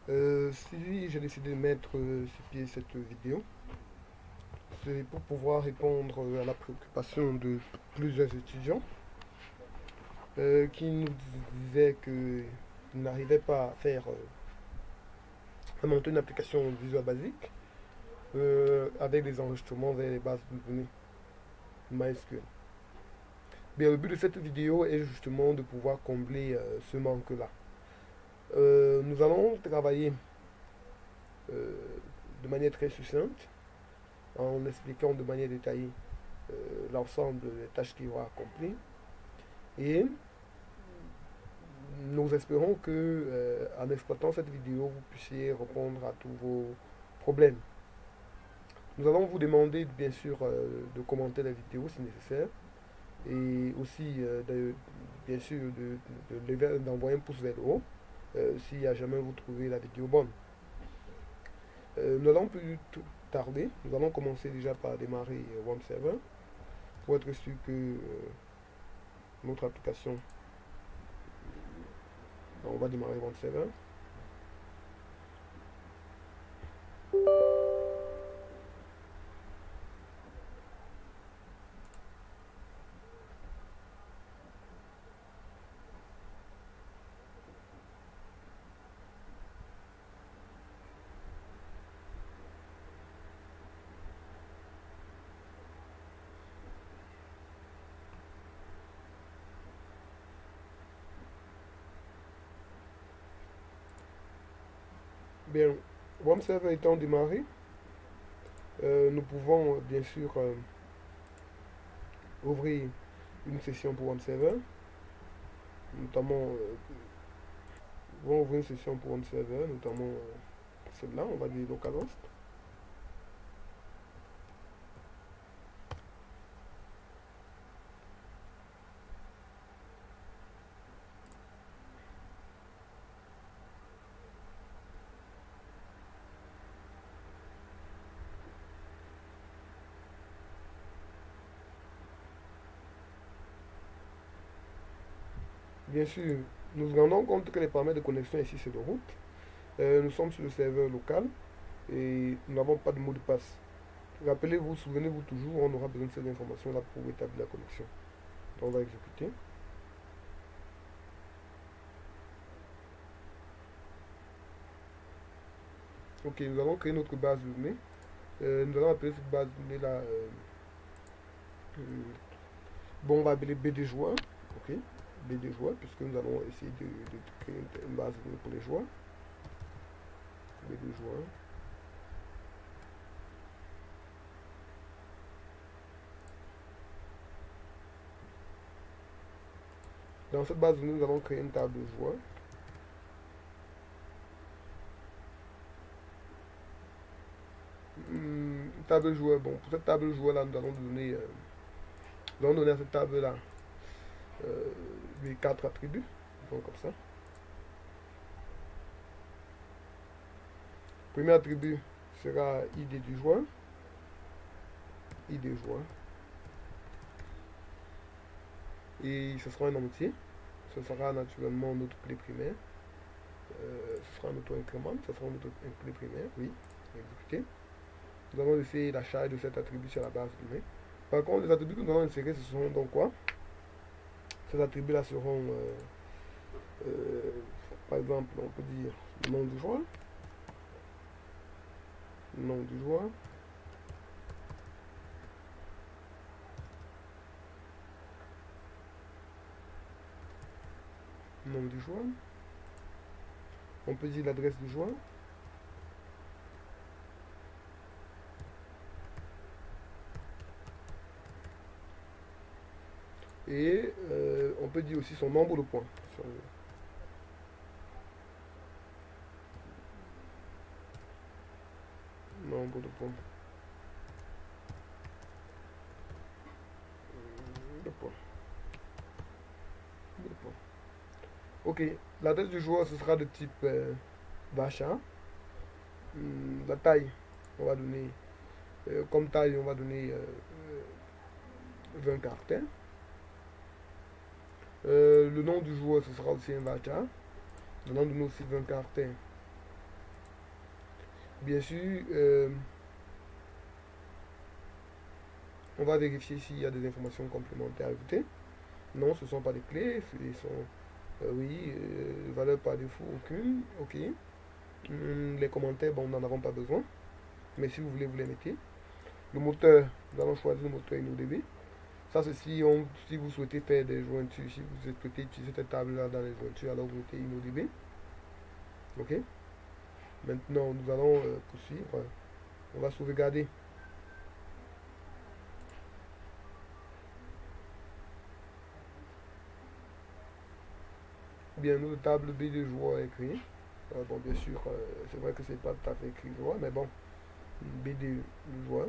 Si j'ai décidé de mettre sur pied cette vidéo, c'est pour pouvoir répondre à la préoccupation de plusieurs étudiants qui nous disaient qu'ils n'arrivaient pas à monter une application Visual Basic avec des enregistrements vers les bases de données MySQL. Bien, le but de cette vidéo est justement de pouvoir combler ce manque-là. Nous allons travailler euh, de manière très succincte en expliquant de manière détaillée l'ensemble des tâches qu'il y aura accomplies. Et nous espérons que, en exploitant cette vidéo, vous puissiez répondre à tous vos problèmes. Nous allons vous demander, bien sûr, de commenter la vidéo si nécessaire. Et aussi, bien sûr, d'envoyer un pouce vers le haut si à jamais vous trouvez la vidéo bonne. Nous n'allons plus tarder. Nous allons commencer déjà par démarrer WAMP Server pour être sûr que notre application. On va démarrer WAMP Server. Bien, WAMP Server étant démarré, nous pouvons bien sûr ouvrir une session pour WAMP Server, notamment on va ouvrir une session pour WAMP Server, notamment celle-là, on va dire localhost. Bien sûr, nous nous rendons compte que les paramètres de connexion ici c'est de route. Nous sommes sur le serveur local et nous n'avons pas de mot de passe. Rappelez-vous, souvenez-vous toujours, on aura besoin de ces informations-là pour établir la connexion. Donc on va exécuter. Ok, nous allons créer notre base de données. Nous allons appeler cette base de données-là. Bon, on va appeler BD joueurs. Ok, BD joueurs, puisque nous allons essayer de créer une base de données pour les joueurs. BD joueurs. Dans cette base de données, nous allons créer une table de joueurs. Une table de joueurs, bon, pour cette table de joueurs là, nous allons donner à cette table là les 4 attributs, donc comme ça. Le premier attribut sera ID du joueur, ID joueur, et ce sera un entier. Ce sera naturellement notre clé primaire. Ce sera un auto-incrément, ce sera notre clé primaire, oui, exécuté. Nous allons laisser la charge de cet attribut sur la base de données. Par contre, les attributs que nous allons insérer, ce seront donc quoi? Ces attributs-là seront, par exemple, on peut dire nom du joueur, nom du joueur, nom du joueur, on peut dire l'adresse du joueur, et on peut dire aussi son nombre de points. Nombre de points. De points. De points. Ok, l'adresse du joueur ce sera de type varchar. La taille, on va donner comme taille, on va donner 20 caractères. Le nom du joueur ce sera aussi un varchar. Le nom de nous aussi 20 caractères. Bien sûr, on va vérifier s'il y a des informations complémentaires à ajouter. Non, ce ne sont pas des clés, ce sont, oui, valeur par défaut, aucune, ok. Les commentaires, bon, nous n'en avons pas besoin, mais si vous voulez, vous les mettez. Le moteur, nous allons choisir le moteur InnoDB. Ça, c'est si vous souhaitez faire des jointures, si vous souhaitez utiliser cette table-là dans les jointures, alors vous mettez InnoDB. Ok. Maintenant, nous allons poursuivre. On va sauvegarder. Bien, notre table B de joueur est créée. Bon, bien sûr, c'est vrai que c'est pas tout à fait écrit joueur, mais bon, B de joueur.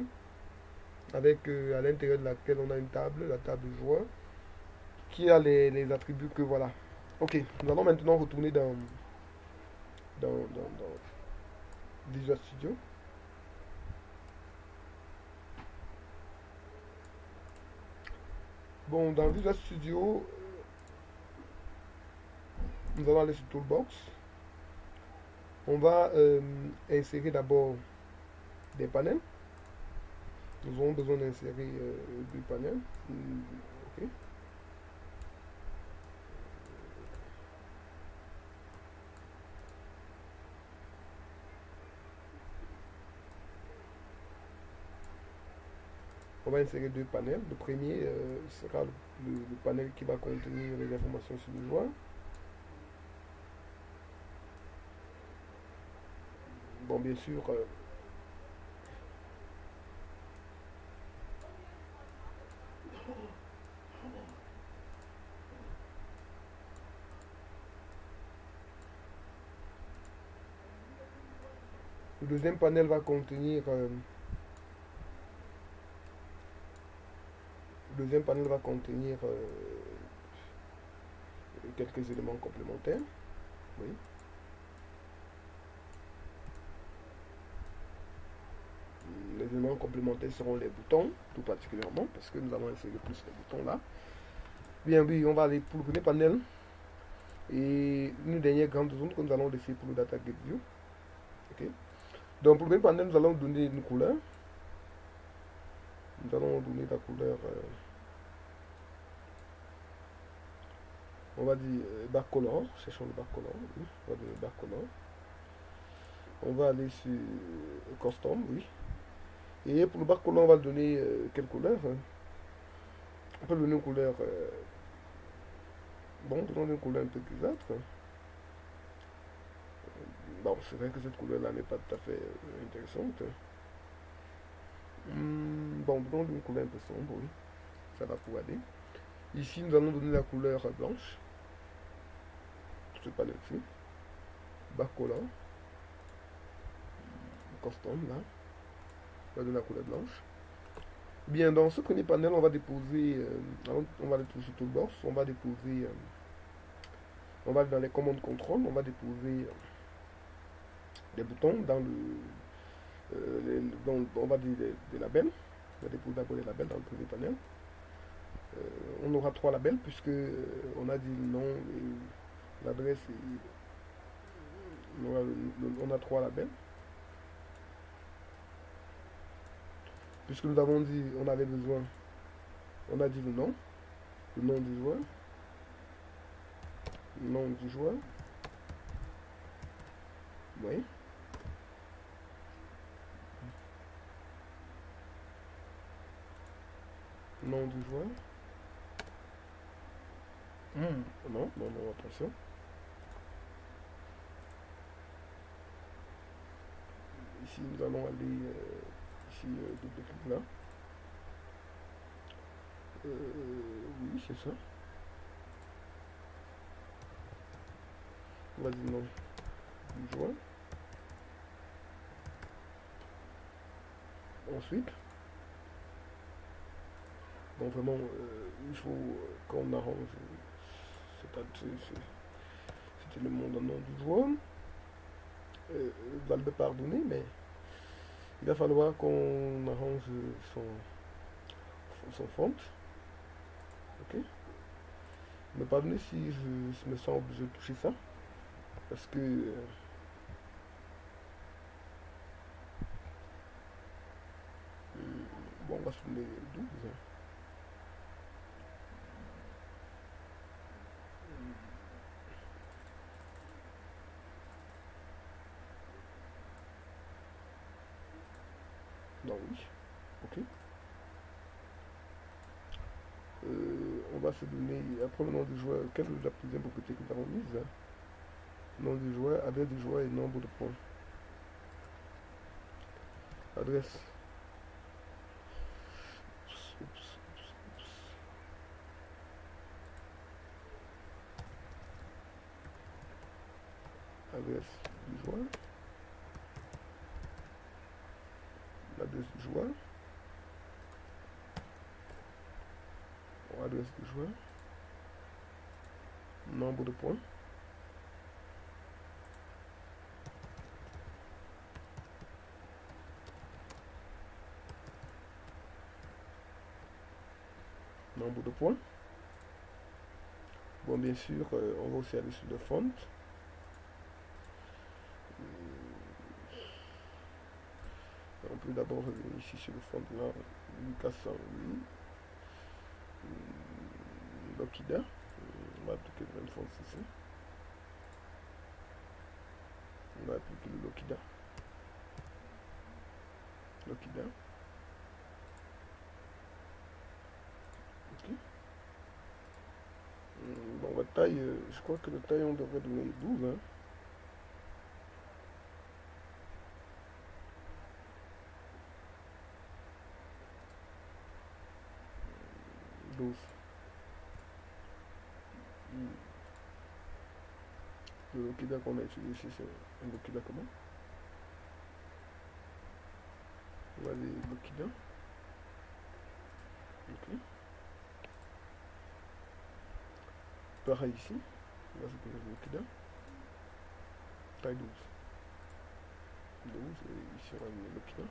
Avec à l'intérieur de laquelle on a une table, la table joueur, qui a les attributs que voilà. Ok, nous allons maintenant retourner dans Visual Studio. Bon, dans Visual Studio, nous allons aller sur Toolbox. On va insérer d'abord des panels. Nous aurons besoin d'insérer deux panels. Ok. On va insérer deux panels. Le premier sera le panel qui va contenir les informations sur le joueur. Bon, bien sûr, le deuxième panel va contenir quelques éléments complémentaires. Oui. Les éléments complémentaires seront les boutons, tout particulièrement, parce que nous allons insérer plus les boutons là. Bien, oui, on va aller pour le premier panel. Et une dernière grande zone que nous allons laisser pour le Data Gate View. Ok. Donc, pour le premier panel, nous allons donner une couleur. Nous allons donner la couleur, on va dire backcolor. Cherchons le backcolor. Oui, on va donner backcolor. On va aller sur custom, oui. Et pour le backcolor, on va donner quelle couleur, hein? On peut donner une couleur, bon, donnons une couleur un peu grisâtre. Bon, c'est vrai que cette couleur-là n'est pas tout à fait intéressante. Bon, donnons une couleur un peu sombre, oui. Ça va pouvoir aller. Ici, nous allons donner la couleur blanche. Je ne sais pas là-dessus. Backcolor. Custom, là. On va donner la couleur blanche. Bien, dans ce premier panel, on va déposer, on va aller sur Toolbox, on va déposer, on va dans les commandes contrôle, on va déposer des boutons dans on va dire des labels. On va déposer d'abord les labels dans le premier panel. On aura trois labels puisque on a dit le nom, l'adresse et on a trois labels. Puisque nous avons dit, on avait besoin, on a dit le nom du joueur, oui. Nom du joueur. Non, attention. Ici, nous allons aller ici, double-clic là. Oui, c'est ça. On va dire nom du joueur. Ensuite, bon, vraiment, il faut qu'on arrange cet élément dans le nom du joueur. Val de pardonner, mais il va falloir qu'on arrange son font. Ok. Me pardonnez si je me sens obligé de toucher ça. Parce que se donner 12. Non, oui. Ok. On va se donner, après le nom du joueur, quelle est la deuxième propriété que nous avons mise? Nom du joueur, adresse du joueur et nombre de points. Adresse. Oups. Adresse du joueur. L'adresse du joueur. Adresse du joueur. Nombre de points. Nombre de points. Bon, bien sûr, on va aussi aller sur le font. On peut d'abord revenir ici sur le font là. Lucas 108. Lokida. On va appliquer le même font ici. On va appliquer le Lokida. Lokida. Ok. Bon, la taille, je crois que la taille, on devrait donner 12. Hein. 12. Le Lokida qu'on a utilisé ici, c'est un Lokida comment? On va aller Lokida. Ok. Pareil ici. On va supprimer le Lokida. Taille 12. 12 et ici on va mettre Lokida.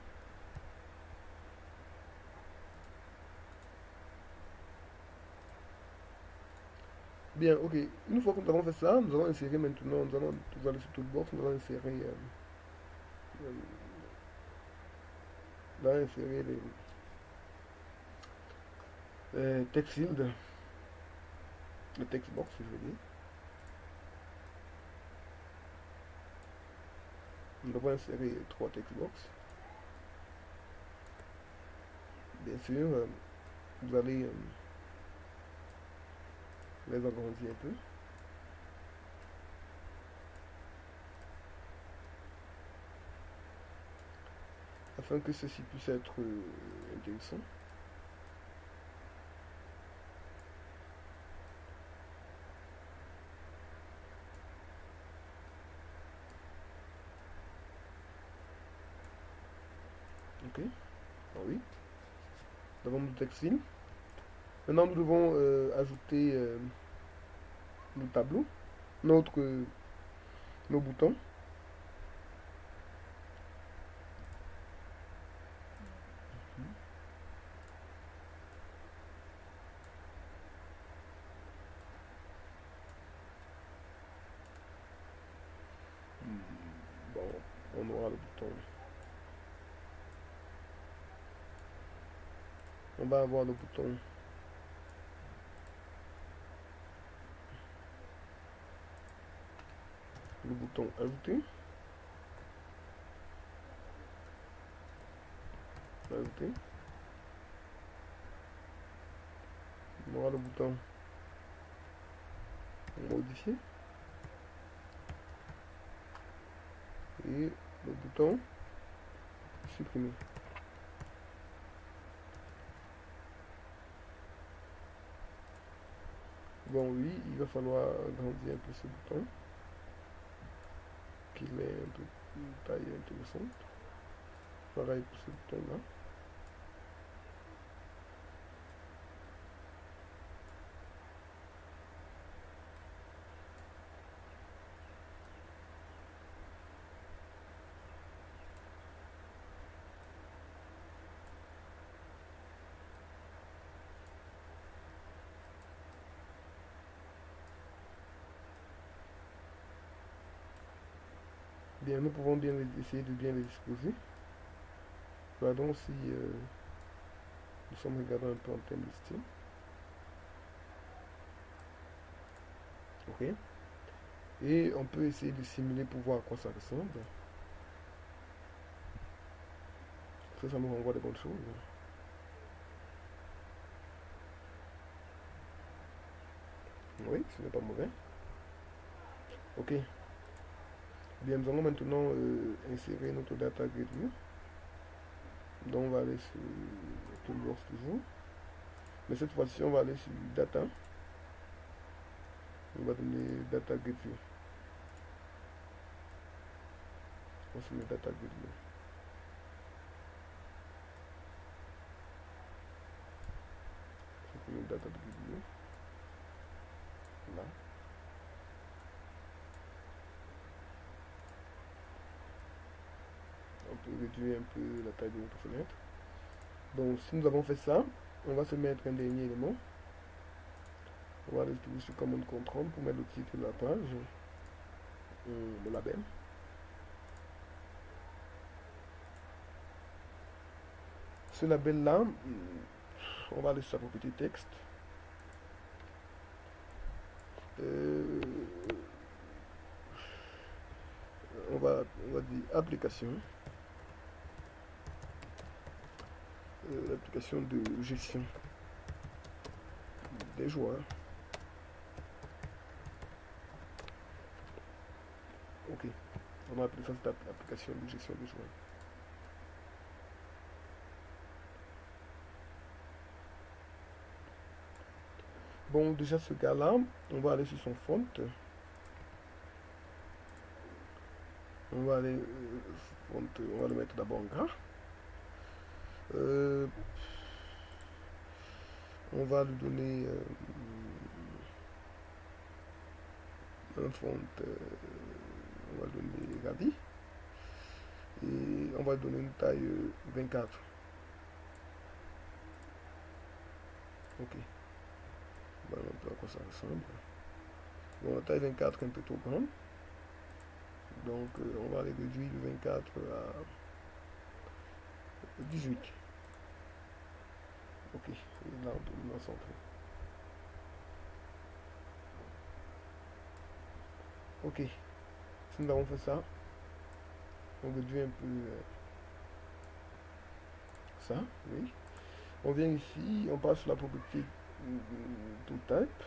Bien, ok. Une fois que nous avons fait ça, nous allons insérer maintenant, nous allons aller sur Toolbox, nous allons insérer, les text field, le text box, je veux dire. Nous devons insérer 3 text box. Bien sûr, vous allez les agrandir un peu. Afin que ceci puisse être intéressant. Ok, ah oui. Nous avons notre text field. Maintenant nous devons ajouter nos tableaux, nos boutons. Bon, on aura le bouton. On va avoir le bouton. Le bouton ajouter. Ajouter. On aura le bouton modifier. Et le bouton supprimer. Bon, oui, il va falloir agrandir un peu ce bouton, qu'il ait un peu une taille intéressante. Pareil pour ce bouton là. Bien, nous pouvons essayer de bien les disposer. Regardons si Nous sommes regardés un peu en termes de style. Ok. Et on peut essayer de simuler pour voir à quoi ça ressemble. Ça nous renvoie des bonnes choses. Oui, ce n'est pas mauvais. Ok. Bien, nous allons maintenant insérer notre data grid view. Donc on va aller sur Toolbox toujours. Mais cette fois-ci, on va aller sur Data. On va donner Data Grid View. On va sur le Data Grid View. Le Data Grid View. Là. On peut réduire un peu la taille de notre fenêtre. Donc si nous avons fait ça, on va se mettre un dernier élément. On va aller sur Command Control pour mettre le titre de la page, le label. Ce label là, on va aller sur la propriété texte. On va dire application. L'application de gestion des joueurs. Ok, on va appeler ça cette application de gestion des joueurs. Bon, déjà ce gars-là, on va aller sur son font. On va aller font, on va le mettre d'abord en gras. On va lui donner un font, on va donner Gabi. Et on va lui donner une taille 24. Ok. Voilà un peu à quoi ça ressemble. Bon, la taille 24 est un peu trop grande. Donc on va aller réduire de 24 à 18. Ok, et là on peut nous centrer. Ok, si nous avons fait ça, on réduit un peu ça, oui. On vient ici, on passe sur la propriété ToolType.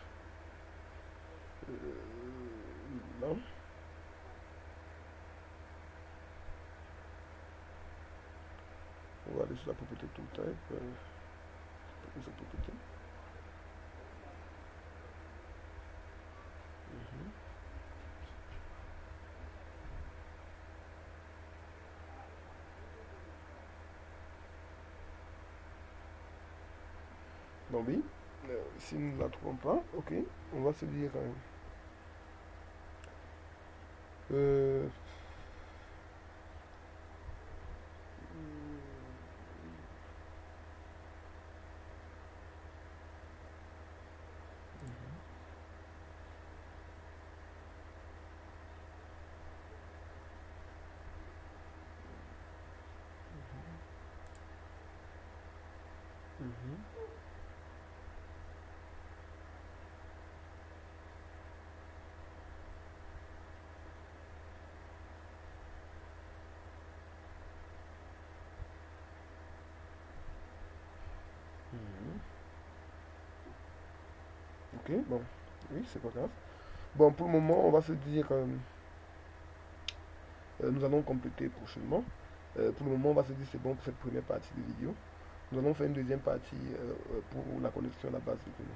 Là. On va aller sur la propriété ToolType. Cette propriété. Bon oui, si nous ne la trouvons pas, ok, on va se dire ok, bon, oui, c'est pas grave. Bon, pour le moment, on va se dire, nous allons compléter prochainement. Pour le moment, on va se dire c'est bon pour cette première partie de vidéo. Nous allons faire une deuxième partie pour la connexion à la base de données.